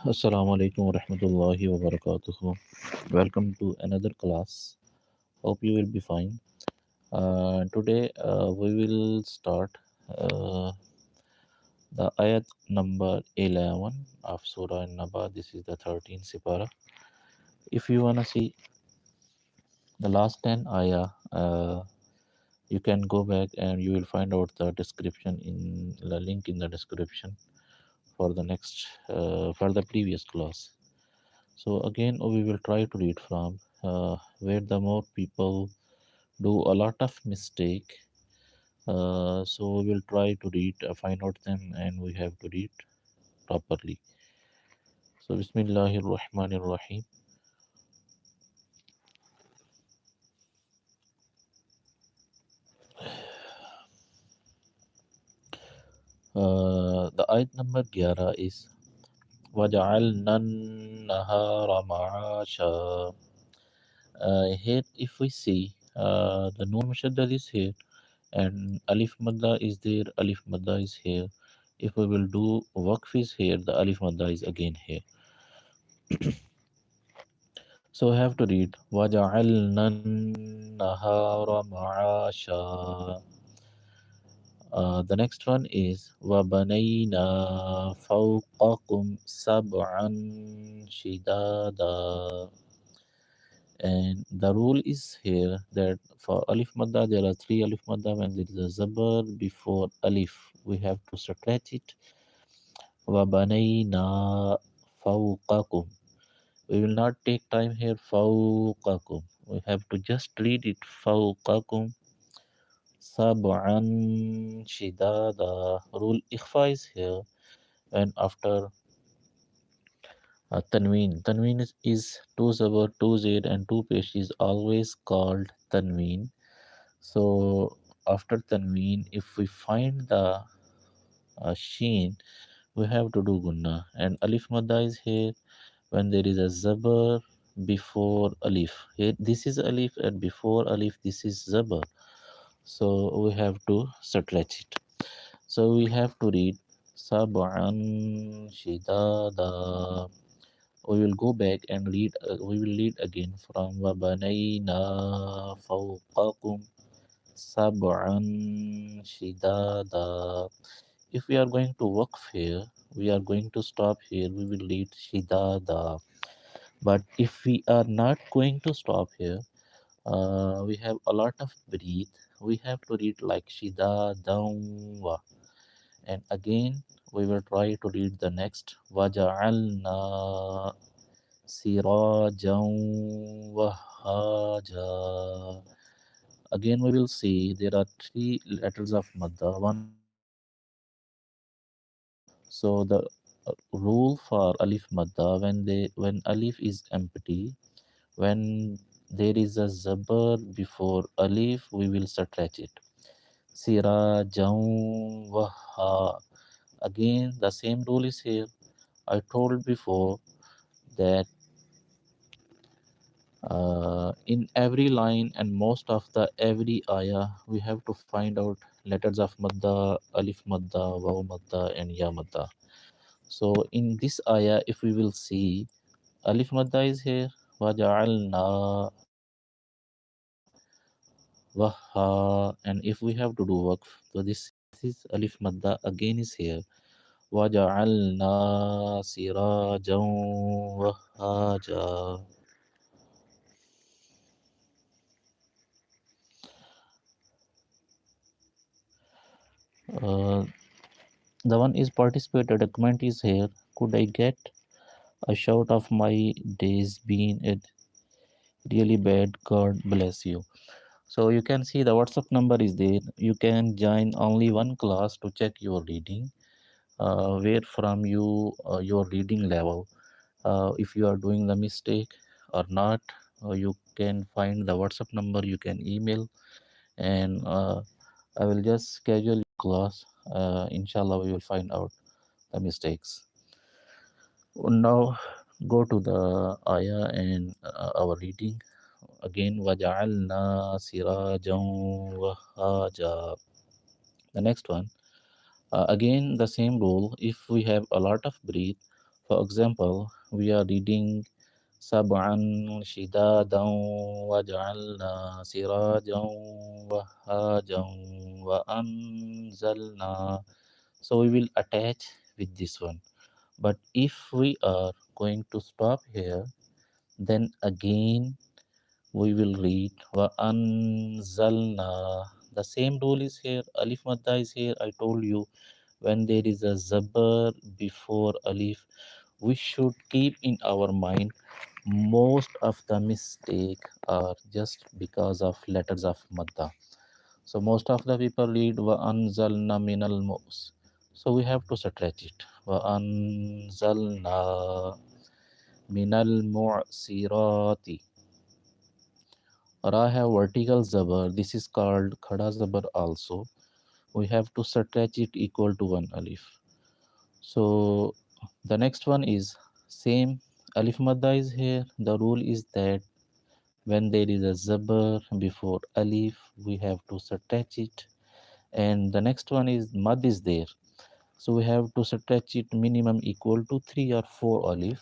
Assalamu alaikum wa rahmatullahi wa barakatuhu. Welcome to another class. Hope you will be fine. Today we will start uh, the ayat number 11 of Surah An-Naba. This is the 13th Sipara. If you wanna see the last 10 ayah, you can go back and you will find out the description in the link in the description for the next for the previous class. So again, we will try to read from where the more people do a lot of mistake. So we will try to read, find out them, and we have to read properly. So Bismillahir Rahmanir Rahim. The ayat number 11 is وَجَعَلْنَا النَّهَارَ مَعَاشًا. Here, if we see, the Noon Mushaddad is here and Alif Madda is there, Alif Madda is here. If we will do Waqf is here, the Alif Madda is again here. So we have to read وَجَعَلْنَا النَّهَارَ مَعَاشًا. The next one is وَبَنَيْنَا فَوْقَكُمْ سَبْعًا شِدَادًا. And the rule is here that for Alif Madda there are three Alif Madda. When there is a Zabar before Alif, we have to stretch it. وَبَنَيْنَا فَوْقَكُمْ. We will not take time here. فَوْقَكُمْ. We have to just read it. فَوْقَكُمْ سَبْعًا شِدَادًا. Rule Ikhfa is here. And after Tanween. Tanween is two Zabar, two Zaid, and two Pesh is always called Tanween. So after Tanween, if we find the Sheen, we have to do Gunna. And Alif Madda is here when there is a Zabar before Alif. Here, this is Alif, and before Alif, this is Zabar. So we have to stretch it. So we have to read Sab'an Shidada. We will go back and read. We will read again from Wabanayna Fawqakum Sab'an Shidada. If we are going to work here, we are going to stop here. We will read Shidada. But if we are not going to stop here, we have a lot of breathe. We have to read like Shidadawa. And again, we will try to read the next Waja'alna Sirajan Wahaja. Again, we will see there are three letters of Madda. One is Alif, one is Zabar. So the rule for Alif Madda when Alif is empty, when there is a Zabar before Alif, we will stretch it. Sirajan Waha. Again, the same rule is here. I told before that in every line and most of the every ayah, we have to find out letters of Madda, Alif Madda, Waw Madda, and Ya Madda. So in this ayah, if we will see, Alif Madda is here, Waja'alna Waha, and if we have to do Waqf, so this is Alif Madda again is here. وَجَعَلْنَا سِرَاجًا وَهَّاجًا. Uh, the one is participated document is here. Could I get a shout of my days being it really bad? God bless you. So you can see the WhatsApp number is there. You can join only one class to check your reading. Where from your reading level. If you are doing the mistake or not, you can find the WhatsApp number. You can email, and I will just schedule class. Inshallah, we will find out the mistakes. Now go to the ayah and our reading again. وَجَعَلْنَا سِرَاجًا وَهَّاجًا. The next one. Again, the same rule. If we have a lot of breath, For example, we are reading سبعا شدادا وجعلنا سراجا وهاجا وأنزلنا. So we will attach with this one. But if we are going to stop here, then again we will read wa anzalna. The same rule is here. Alif madda is here. I told you, when there is a zabar before alif, we should keep in our mind most of the mistake are just because of letters of madda. So most of the people read wa anzalna minal mus. So we have to stretch it. Wa anzalna minal mu'sirati. Ra have vertical zabar. This is called khada zabar also. We have to stretch it equal to one alif. So the next one is same. Alif madda is here. The rule is that when there is a zabar before alif, we have to stretch it. And the next one is mad is there. So we have to stretch it minimum equal to 3 or 4 alif.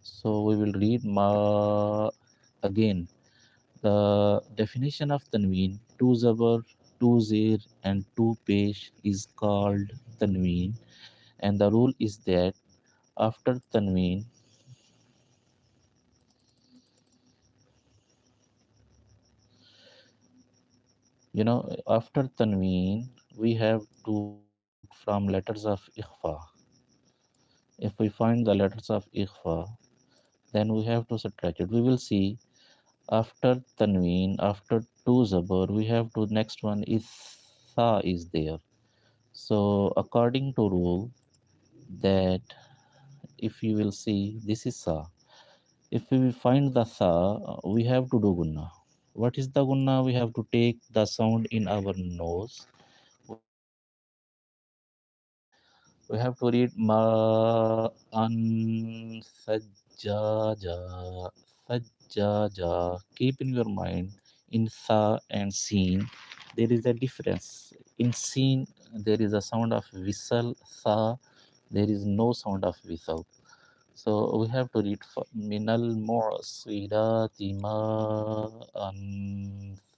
So we will read ma again. The definition of tanween, two zabar, two zir, and two pesh is called tanween. And the rule is that after tanween, after tanween, we have to start from letters of ikhfa. If we find the letters of ikhfa, then we have to subtract it. We will see after tanween, after two zabar, we have to next one is sa is there. So according to rule that if you will see this is sa. If we will find the sa, we have to do gunna. What is the gunna? We have to take the sound in our nose. We have to read ma an sajjaja sajjaja. Keep in your mind in sa and seen there is a difference. In seen there is a sound of whistle. Sa there is no sound of whistle. So we have to read minal mu'sirati ma'an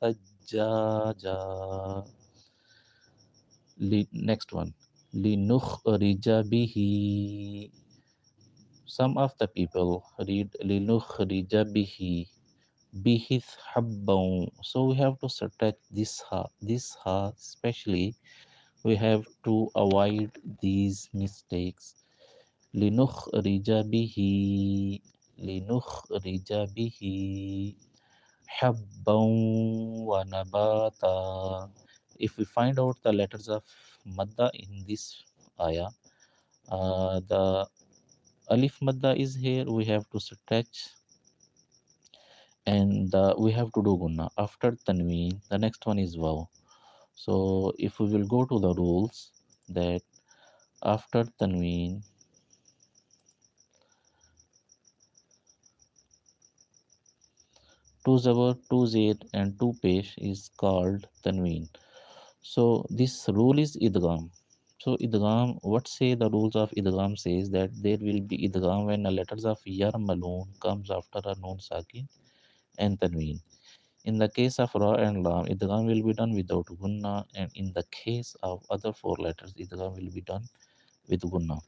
sajjaja. Next one. Linukhrija bihi. Some of the people read linukhrija bihi. Bihis habbaun. So we have to subtract this ha. This ha especially we have to avoid these mistakes. لنخرج به لنخرج به حبا ونباتا. If we find out the letters of madda in this ayah, the alif madda is here, we have to stretch, and we have to do gunna. After tanween, the next one is waw. So if we will go to the rules that after tanween, two zabar, two zed, and two pesh is called tanween. So this rule is idgham. So idgham, what say the rules of idgham says that there will be idgham when the letters of yarmalun comes after a noon sakin and tanween. In the case of ra and lam, idgham will be done without gunna, and in the case of other four letters, idgham will be done with gunna.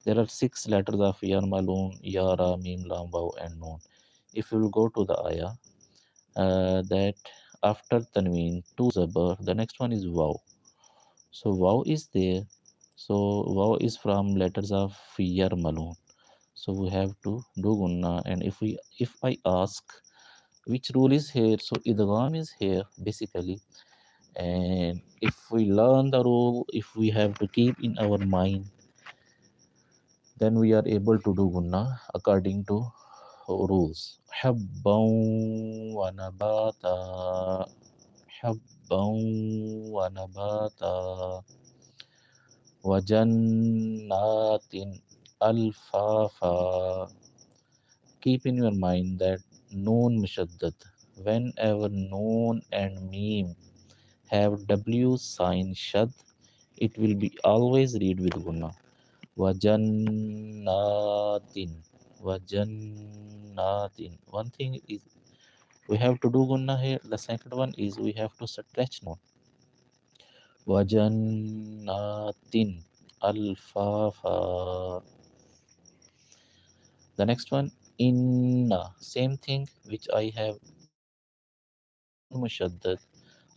There are six letters of yarmalun, yara, mim, lam, waw, and noon. If you will go to the ayah, that after tanween, two zabar, the next one is waw. So waw is there. So waw is from letters of yarmalun. So we have to do gunna. And if I ask which rule is here, so idgham is here basically. And if we learn the rule, if we have to keep in our mind, then we are able to do gunna according to rules. Habban wa nabata. Habban wa nabata. Wa jannatin alfafa. Keep in your mind that noon mushaddad. Whenever noon and meme have W sign shad, it will be always read with gunna. Wajannatin. Wajannatin. One thing is we have to do gunna here. The second one is we have to stretch note. Wajannatin. Alfafa. The next one, inna. Same thing which I have mentioned. Noon mushaddad.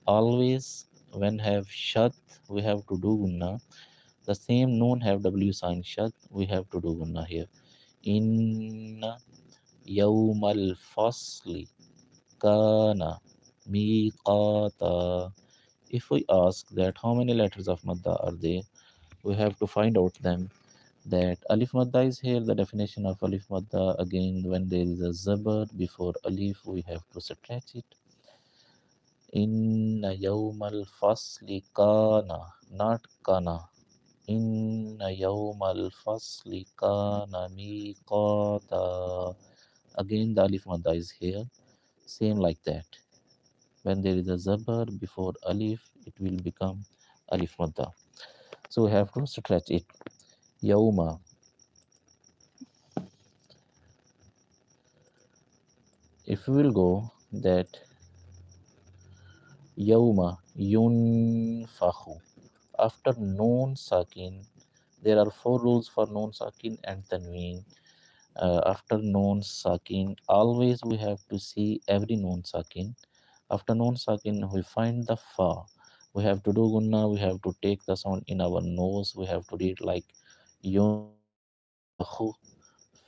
Always when have shad, we have to do gunna. The same noon have W sign shad, we have to do gunna here. Inna yawmal fasli kana miqata. If we ask that how many letters of madda are there, we have to find out them. That alif madda is here. The definition of alif madda, again, when there is a zabar before alif, we have to stretch it. Inna yawmal fasli kana, not kana. Inna yawmal fasli kana miqata. Again, the alif madda is here. Same like that. When there is a zabar before alif, it will become alif madda. So we have to stretch it. Yawma. If we will go that Yawma yunfakhu. After noon sakin, there are four rules for noon sakin and tanween. After noon sakin, always we have to see every noon sakin. After noon sakin, we find the fa. We have to do gunna. We have to take the sound in our nose. We have to read like yunfakhu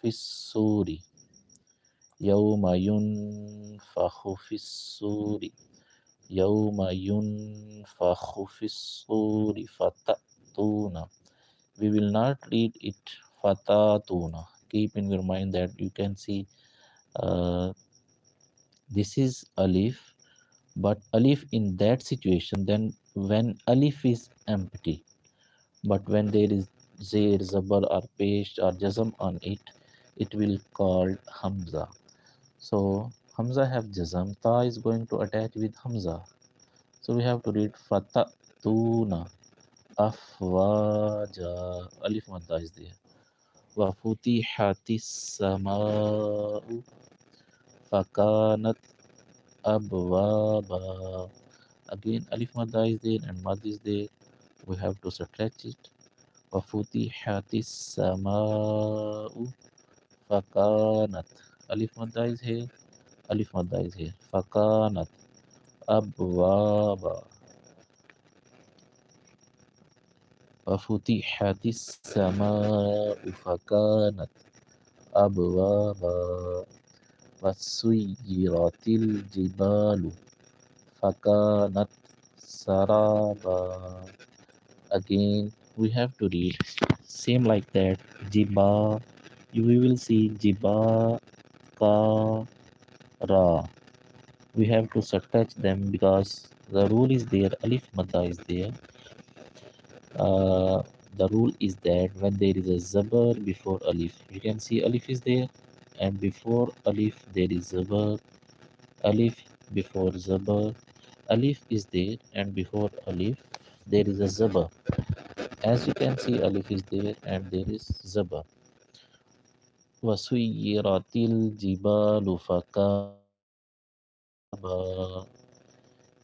fissuri. Yawma yunfakhu fissuri. يوم ينفخ في الصور فتأتون. We will not read it fatatuna. Keep in your mind that you can see uh, this is alif, but alif in that situation, then when alif is empty, but when there is zair, zabar, or pesh or jazm on it, it will called hamza. So hamza have jazm, ta is going to attach with hamza. So we have to read fatatuna afwaja. Alif madda is there. Wa futihatis sama'u fakanat abwaba. Again, alif madda is there and mad is there. We have to stretch it. Wa futihatis sama'u fakanat. Alif madda is here. Alif madda is here. Fakanat abwaba. وفتحت السماء فكانت أبوابا وسيرت الجبال فكانت سرابا. Again, we have to read same like that. Jiba, we will see jiba ka ra. We have to attach them because the rule is there. Alif madda is there. uh, the rule is that when there is a zabar before alif, you can see alif is there, and before alif there is zabar. Alif before zabar, alif is there, and before alif there is a zabar. As you can see, alif is there and there is zabar. Wasuyiratil jibalu fakanat saraba.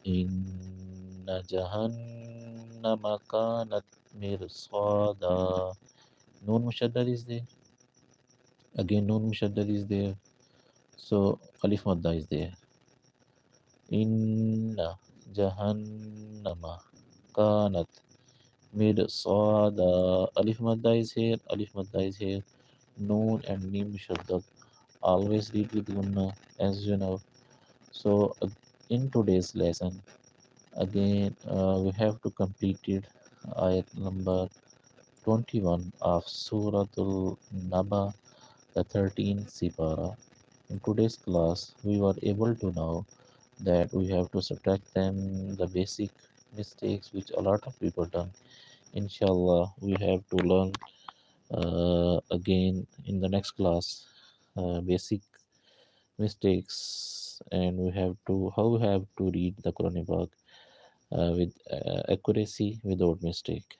Inna jahannama kanat mirsada. Noon mushaddad is there. Again, noon mushaddad is there. So alif madda is there. Inna jahannama kanat mirsada. Alif madda is here. Alif madda is here. Noon and mim mushaddad. Always read with gunna, as you know. So in today's lesson, again, we have to complete it. Ayat number 21 of Suratul Naba, the 13th Sipara. In today's class, we were able to know that we have to subtract them, the basic mistakes which a lot of people done. Inshallah, we have to learn again in the next class basic mistakes, and we have to how we have to read the Quran E Pak with accuracy without mistake.